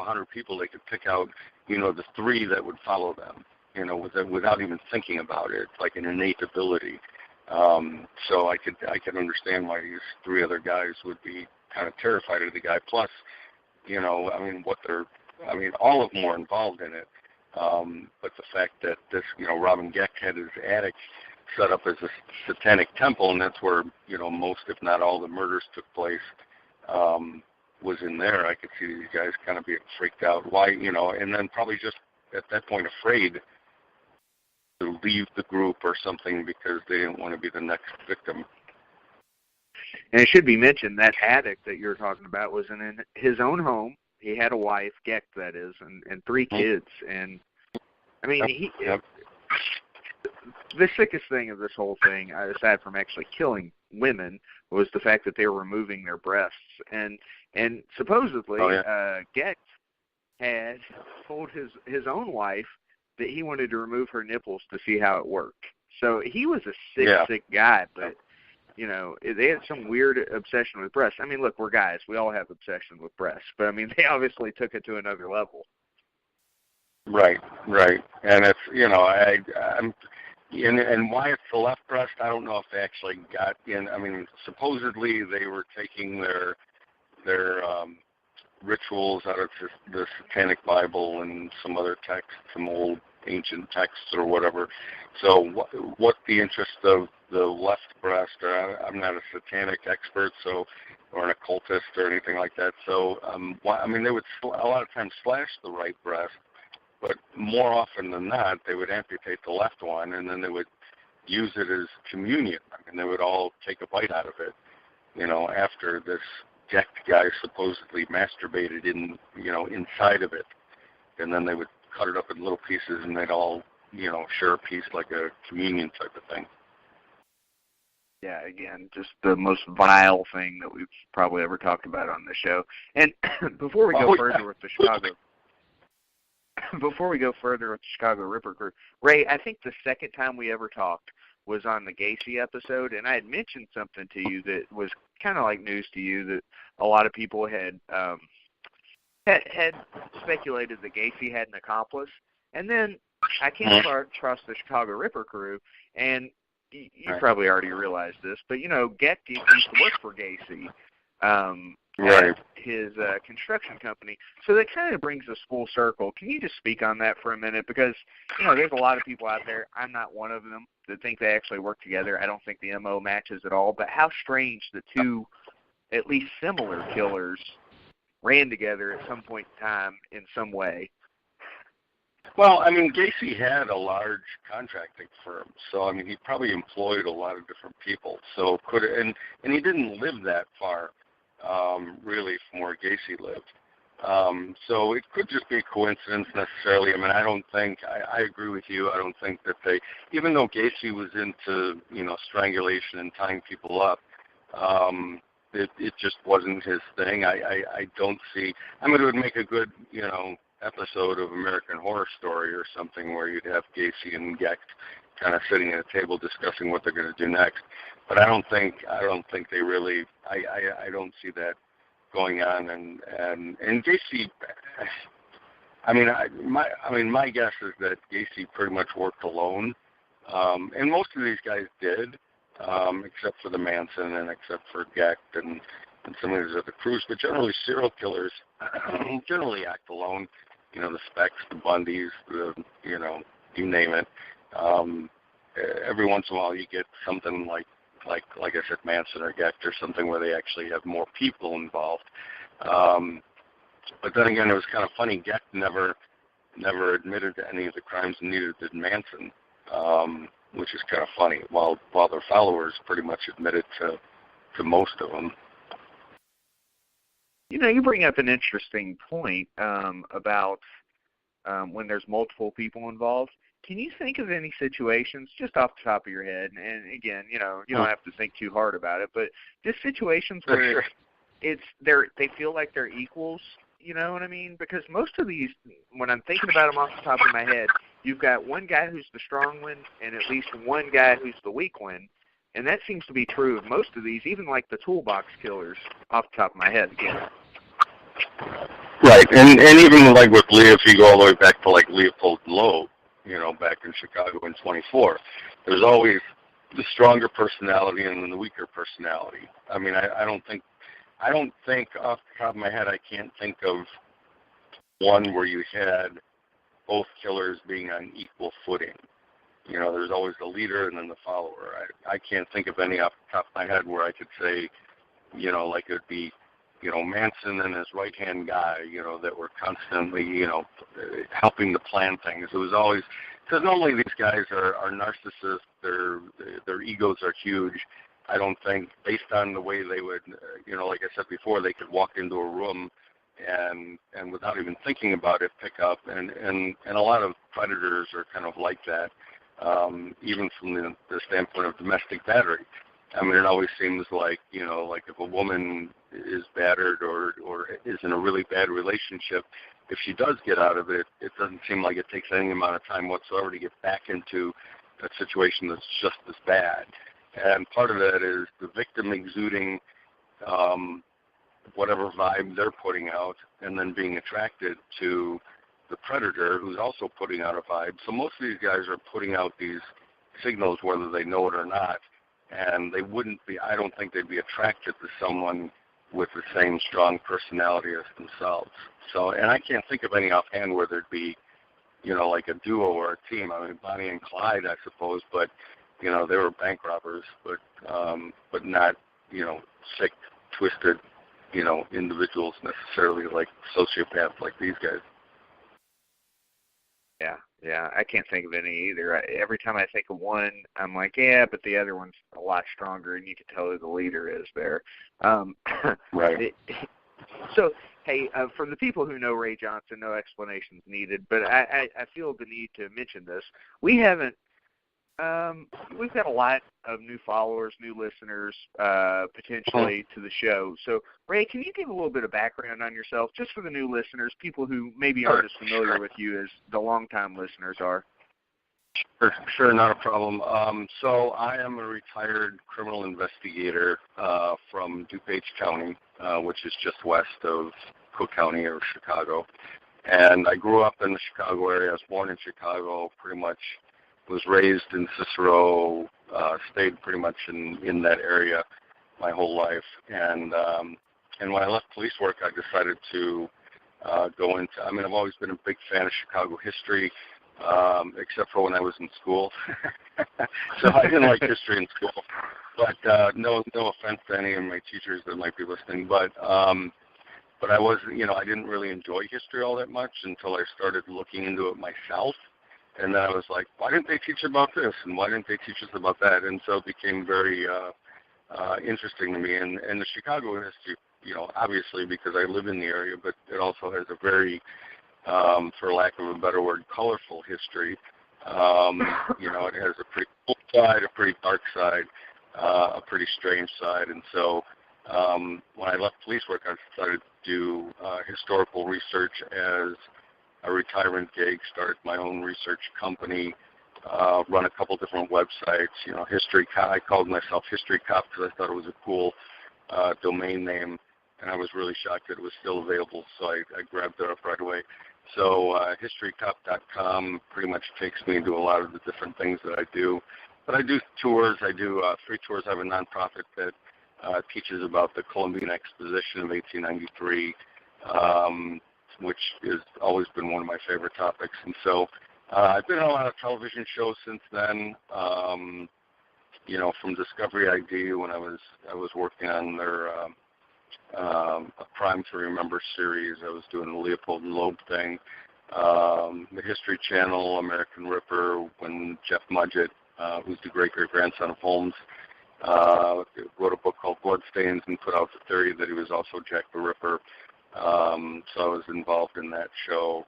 100 people, they could pick out, the 3 that would follow them, without even thinking about it, like an innate ability. So I could understand why these 3 other guys would be kind of terrified of the guy. Plus, all of them were involved in it. But the fact that this, Robin Geck had his attic set up as a satanic temple, and that's where, most, if not all, the murders took place, was in there. I could see these guys kind of being freaked out. Why, and then probably just at that point afraid to leave the group or something because they didn't want to be the next victim. And it should be mentioned that attic that you're talking about was in his own home. He had a wife, Geck, that is, and 3 kids. And, I mean, the sickest thing of this whole thing, aside from actually killing women, was the fact that they were removing their breasts. And supposedly, Geck had told his own wife that he wanted to remove her nipples to see how it worked. So he was a sick guy, but, they had some weird obsession with breasts. I mean, look, we're guys. We all have obsession with breasts. But, I mean, they obviously took it to another level. Right. And it's, and why it's the left breast, I don't know if they actually got in. I mean, supposedly they were taking their rituals out of the Satanic Bible and some other texts, some old ancient texts or whatever. So what the interest of the left breast, I'm not a satanic expert, or an occultist or anything like that. So, they would a lot of times slash the right breast, but more often than not, they would amputate the left one, and then they would use it as communion. I mean, they would all take a bite out of it, after this Geck guy supposedly masturbated inside of it. And then they would cut it up in little pieces, and they'd all, share a piece like a communion type of thing. Yeah, again, just the most vile thing that we've probably ever talked about on this show. And before we go further with the Chicago Ripper crew, Ray, I think the second time we ever talked was on the Gacy episode, and I had mentioned something to you that was kind of like news to you, that a lot of people had speculated that Gacy had an accomplice. And then I came across the Chicago Ripper crew, and you probably already realized this, but, Geck used to work for Gacy at his construction company. So that kind of brings us full circle. Can you just speak on that for a minute? Because, there's a lot of people out there, I'm not one of them, that think they actually work together. I don't think the MO matches at all, but how strange the 2 at least similar killers ran together at some point in time in some way. Well, I mean, Gacy had a large contracting firm, so he probably employed a lot of different people. So and he didn't live that far, really, from where Gacy lived. So it could just be a coincidence necessarily. I don't think I agree with you. I don't think that even though Gacy was into strangulation and tying people up, it just wasn't his thing. I don't see. It would make a good episode of American Horror Story or something where you'd have Gacy and Geck kind of sitting at a table discussing what they're going to do next. But I don't think they really. I don't see that going on. And Gacy. My guess is that Gacy pretty much worked alone, and most of these guys did, except for the Manson and except for Geck and some of these other crews. But generally, serial killers generally act alone. The Specks, the Bundys, you name it. Every once in a while, you get something like I said, Manson or Geck or something where they actually have more people involved. But then again, it was kind of funny. Geck never admitted to any of the crimes, and neither did Manson, which is kind of funny. While their followers pretty much admitted to most of them. You bring up an interesting point about when there's multiple people involved. Can you think of any situations, just off the top of your head, and again, you don't have to think too hard about it, but just situations where they feel like they're equals, you know what I mean? Because most of these, when I'm thinking about them off the top of my head, you've got one guy who's the strong one and at least one guy who's the weak one. And that seems to be true of most of these, even like the toolbox killers, off the top of my head again. Right, and even like with Lee, if you go all the way back to like Leopold Loeb, back in Chicago in 24, there's always the stronger personality and then the weaker personality. I mean, I don't think off the top of my head, I can't think of one where you had both killers being on equal footing. There's always the leader and then the follower. I can't think of any off the top of my head where I could say, like it would be, Manson and his right-hand guy, that were constantly, helping to plan things. It was always, because normally these guys are narcissists, their egos are huge. I don't think, based on the way they would, like I said before, they could walk into a room and without even thinking about it, pick up, and a lot of predators are kind of like that, even from the standpoint of domestic battery. I mean, it always seems like, like if a woman is battered or is in a really bad relationship, if she does get out of it, it doesn't seem like it takes any amount of time whatsoever to get back into a situation that's just as bad. And part of that is the victim exuding whatever vibe they're putting out and then being attracted to the predator who's also putting out a vibe. So most of these guys are putting out these signals whether they know it or not, and they wouldn't be, I don't think they'd be attracted to someone with the same strong personality as themselves. So, and I can't think of any offhand where there'd be, like a duo or a team. I mean, Bonnie and Clyde, I suppose, but, they were bank robbers, but not, sick, twisted, individuals necessarily like sociopaths like these guys. Yeah, I can't think of any either. Every time I think of one, I'm like, yeah, but the other one's a lot stronger, and you can tell who the leader is there. Right. So, hey, from the people who know Ray Johnson, no explanations needed, but I feel the need to mention this. We've got a lot of new followers, new listeners, potentially to the show. So, Ray, can you give a little bit of background on yourself, just for the new listeners, people who maybe aren't as familiar with you as the longtime listeners are? Sure, not a problem. So I am a retired criminal investigator from DuPage County, which is just west of Cook County or Chicago. And I grew up in the Chicago area. I was born in Chicago, pretty much was raised in Cicero, stayed pretty much in that area my whole life. And when I left police work, I decided to go into, I mean, I've always been a big fan of Chicago history, except for when I was in school. So I didn't like history in school. But no offense to any of my teachers that might be listening. But I was, I didn't really enjoy history all that much until I started looking into it myself. And then I was like, why didn't they teach about this? And why didn't they teach us about that? And so it became very interesting to me. And the Chicago history, obviously because I live in the area, but it also has a very, for lack of a better word, colorful history. It has a pretty cool side, a pretty dark side, a pretty strange side. And so when I left police work, I decided to do historical research as a retirement gig, started my own research company, run a couple different websites, History Cop. I called myself History Cop because I thought it was a cool domain name, and I was really shocked that it was still available, so I grabbed it up right away. So historycop.com pretty much takes me into a lot of the different things that I do. But I do tours. I do free tours. I have a nonprofit that teaches about the Columbian Exposition of 1893, which has always been one of my favorite topics. And so I've been on a lot of television shows since then, from Discovery ID when I was working on their A Crime to Remember series. I was doing the Leopold and Loeb thing. The History Channel, American Ripper, when Jeff Mudgett, who's the great-great-grandson of Holmes, wrote a book called Bloodstains and put out the theory that he was also Jack the Ripper. So I was involved in that show.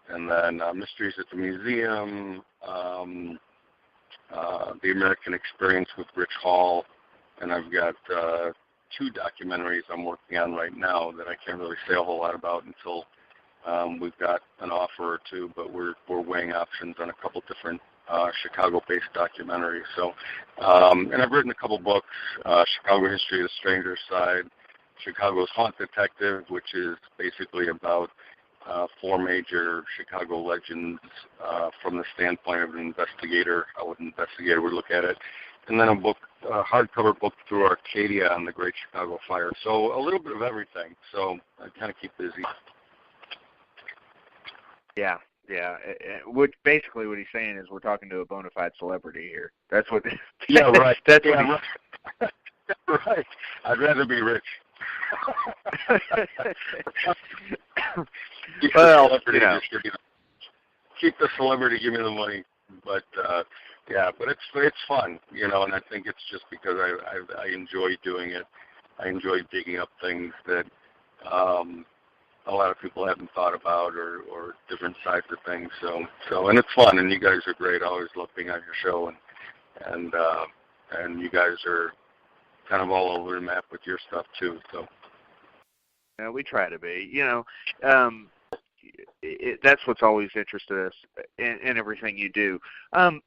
And then Mysteries at the Museum, The American Experience with Rich Hall, and I've got 2 documentaries I'm working on right now that I can't really say a whole lot about until we've got an offer or 2, but we're weighing options on a couple different Chicago-based documentaries. So, and I've written a couple books, Chicago History, The Stranger Side, Chicago's Haunt Detective, which is basically about 4 major Chicago legends from the standpoint of an investigator, how an investigator would look at it. And then a hardcover book through Arcadia on the Great Chicago Fire. So a little bit of everything. So I kind of keep busy. Yeah. What he's saying is we're talking to a bona fide celebrity here. That's what. Yeah, right. That's yeah, what. Right. Right. I'd rather be rich. Well, keep the celebrity, give me the money. But but it's fun, and I think it's just because I enjoy doing it. I enjoy digging up things that a lot of people haven't thought about or different sides of things. So and it's fun, and you guys are great. I always love being on your show, and you guys are kind of all over the map with your stuff too. So. Yeah, we try to be. That's what's always interested us in everything you do.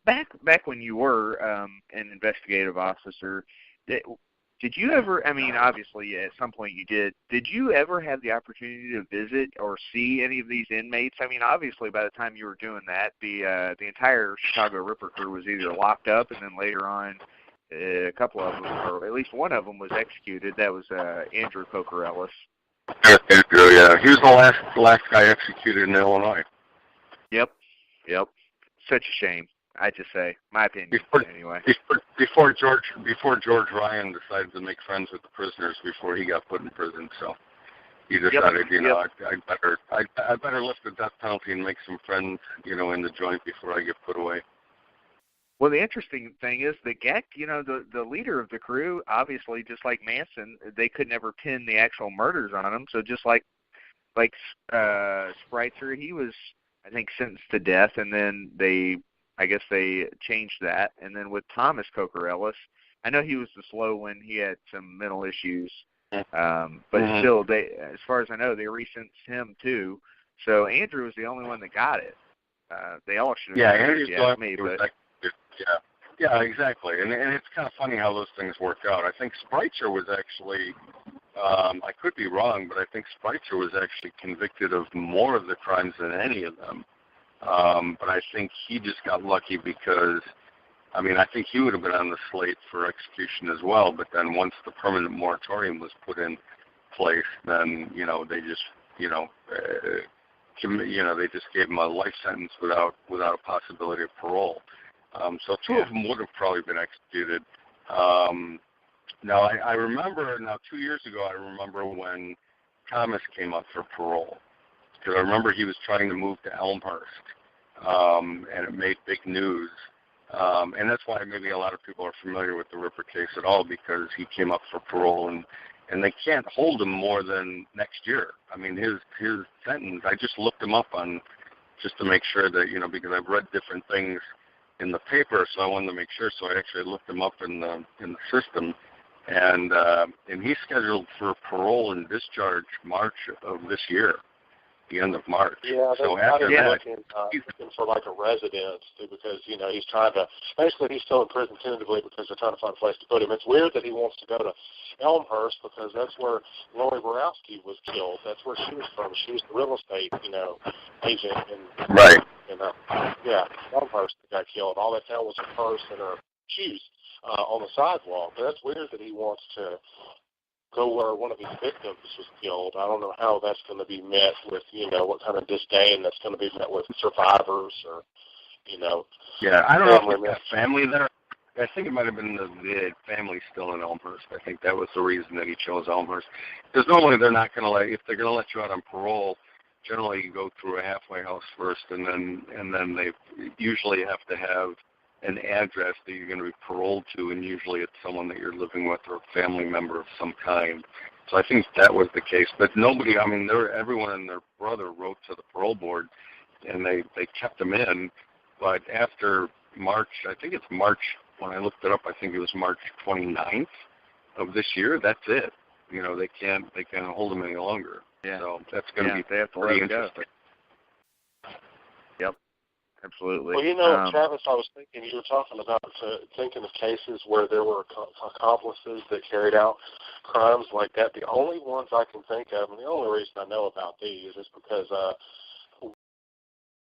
Back when you were an investigative officer, did you ever? I mean, obviously, at some point you did. Did you ever have the opportunity to visit or see any of these inmates? I mean, obviously, by the time you were doing that, the entire Chicago Ripper crew was either locked up, and then later on, a couple of them, or at least one of them, was executed. That was Andrew Coker Ellis. Andrew, yeah, he was the last guy executed in Illinois. Yep. Such a shame. I just say, my opinion, anyway. Before George Ryan decided to make friends with the prisoners before he got put in prison, so he decided, I better lift the death penalty and make some friends, in the joint before I get put away. Well, the interesting thing is that Geck, the leader of the crew, obviously, just like Manson, they could never pin the actual murders on him. So just like Spritzer, he was, I think, sentenced to death, and then I guess they changed that. And then with Thomas Coker Ellis, I know he was the slow one. He had some mental issues, but still, as far as I know, they resentenced him too. So Andrew was the only one that got it. They all should have. Yeah, Andrew's the only one. Yeah, exactly. And it's kind of funny how those things work out. I think Spritzer was actually, I could be wrong, but I think Spritzer was actually convicted of more of the crimes than any of them. But I think he just got lucky because, I think he would have been on the slate for execution as well. But then once the permanent moratorium was put in place, then, they just, they just gave him a life sentence without a possibility of parole. So two of them would have probably been executed. Now, I remember, 2 years ago, I remember when Thomas came up for parole. Because I remember he was trying to move to Elmhurst, and it made big news. And that's why maybe a lot of people are familiar with the Ripper case at all, because he came up for parole, and they can't hold him more than next year. His sentence, I just looked him up just to make sure that, because I've read different things in the paper, so I wanted to make sure. So I actually looked him up in the system, and he's scheduled for parole and discharge March of this year, the end of March. Yeah, so after that, he's looking for like a residence too, because he's trying to. Basically, he's still in prison tentatively because they're trying to find a place to put him. It's weird that he wants to go to Elmhurst because that's where Lori Borowski was killed. That's where she was from. She was the real estate, agent in right. Elmhurst that got killed. All that found was her purse and her shoes on the sidewalk. But that's weird that he wants to go where one of his victims was killed. I don't know how that's going to be met with, what kind of disdain that's going to be met with survivors or, Yeah, I don't know if he's got family there. I think it might have been the family still in Elmhurst. I think that was the reason that he chose Elmhurst. Because normally they're not going to if they're going to let you out on parole, generally you go through a halfway house first, and then they usually have to have an address that you're going to be paroled to, and usually it's someone that you're living with or a family member of some kind. So I think that was the case. But nobody, everyone and their brother wrote to the parole board, and they kept him in. But after March, I think it's March, when I looked it up, I think it was March 29th of this year. That's it. They can't hold him any longer. Yeah. So that's going to be they have to pretty let him interesting. Go. Yep. Absolutely. Well, Travis, I was thinking, you were talking about thinking of cases where there were accomplices that carried out crimes like that. The only ones I can think of, and the only reason I know about these is because